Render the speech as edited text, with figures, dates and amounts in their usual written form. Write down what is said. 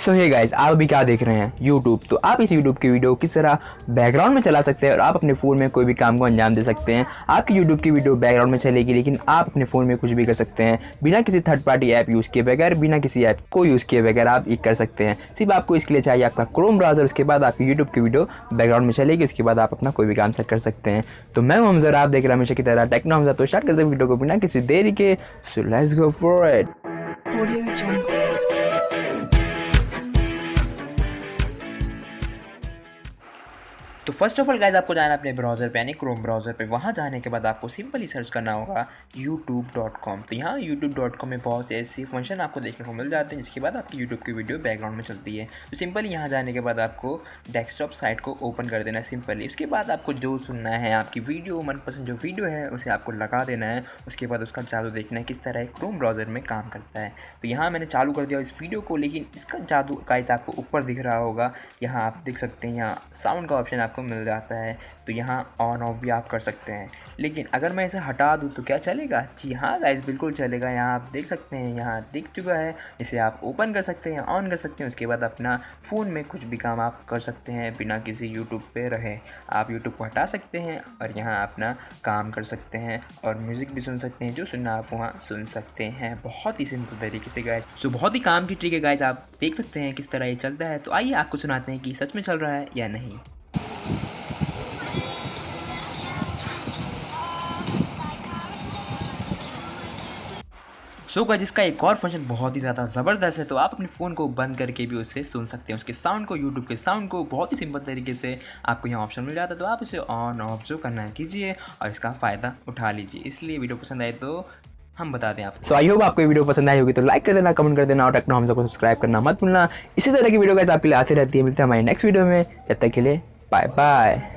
सो hey guys, आप अभी क्या देख रहे हैं यूट्यूब। तो आप इस यूट्यूब की वीडियो किस तरह बैकग्राउंड में चला सकते हैं और आप अपने फ़ोन में कोई भी काम को अंजाम दे सकते हैं। आपकी यूट्यूब की वीडियो बैकग्राउंड में चलेगी, लेकिन आप अपने फ़ोन में कुछ भी कर सकते हैं बिना किसी थर्ड पार्टी ऐप यूज़ किए बगैर, बिना किसी ऐप को यूज़ किए बगैर आप ये कर सकते हैं। सिर्फ आपको इसके लिए चाहिए आपका क्रोम ब्राउज़र, उसके बाद आपकी यूट्यूब की वीडियो बैकग्राउंड में चलेगी, उसके बाद आप अपना कोई भी काम सेट कर सकते हैं। तो मैं हूं हमजा, आप देख रहे हैं हमेशा की तरह टेक्नो हमजा। तो स्टार्ट करते हैं वीडियो को बिना किसी देरी के। So let's go for it. तो फर्स्ट ऑफ ऑल गाइस, आपको जाना है अपने ब्राउज़र पे यानी क्रोम ब्राउज़र पे। वहाँ जाने के बाद आपको सिंपली सर्च करना होगा youtube.com। तो यहाँ youtube.com में बहुत से ऐसे फंक्शन आपको देखने को मिल जाते हैं, जिसके बाद आपकी यूट्यूब की वीडियो बैकग्राउंड में चलती है। तो सिंपली यहाँ जाने के बाद आपको डेस्कटॉप साइट को ओपन कर देना है सिंपली। उसके बाद आपको जो सुनना है, आपकी वीडियो मनपसंद जो वीडियो है उसे आपको लगा देना है। उसके बाद उसका जादू देखना है किस तरह क्रोम ब्राउज़र में काम करता है। तो यहाँ मैंने चालू कर दिया इस वीडियो को, लेकिन इसका जादू गाइस आपको ऊपर दिख रहा होगा। यहाँ आप देख सकते हैं, यहाँ साउंड का ऑप्शन आपको मिल जाता है। तो यहाँ ऑन ऑफ भी आप कर सकते हैं। लेकिन अगर मैं इसे हटा दूँ तो क्या चलेगा? जी हाँ गाइस, बिल्कुल चलेगा। यहाँ आप देख सकते हैं, यहाँ दिख चुका है। इसे आप ओपन कर सकते हैं, ऑन कर सकते हैं। उसके बाद अपना फ़ोन में कुछ भी काम आप कर सकते हैं बिना किसी यूट्यूब पे रहे। आप यूट्यूब को हटा सकते हैं और यहाँ अपना काम कर सकते हैं और म्यूज़िक भी सुन सकते हैं। जो सुनना आप वहाँ सुन सकते हैं, बहुत ही सिंपल तरीके से गाइस। सो बहुत ही काम की ट्रिक है गाइस, आप देख सकते हैं किस तरह ये चलता है। तो आइए आपको सुनाते हैं कि सच में चल रहा है या नहीं। सो गाइस, इसका एक और फंक्शन बहुत ही ज़्यादा ज़बरदस्त है। तो आप अपने फ़ोन को बंद करके भी उससे सुन सकते हैं, उसके साउंड को, यूट्यूब के साउंड को बहुत ही सिंपल तरीके से आपको यहाँ ऑप्शन मिल जाता है। तो आप इसे ऑन ऑफ जो करना है कीजिए और इसका फ़ायदा उठा लीजिए। इसलिए वीडियो पसंद आए तो हम बता दें आपको। सो आई होप आपको वीडियो पसंद आई होगी। तो लाइक कर देना, कमेंट कर देना और टेक्नो हमजा को सब्सक्राइब करना मत भूलना। इसी तरह की वीडियो गाइस आपके लिए आती रहती है। मिलते हैं हमारी नेक्स्ट वीडियो में। जब तक के लिए बाय बाय।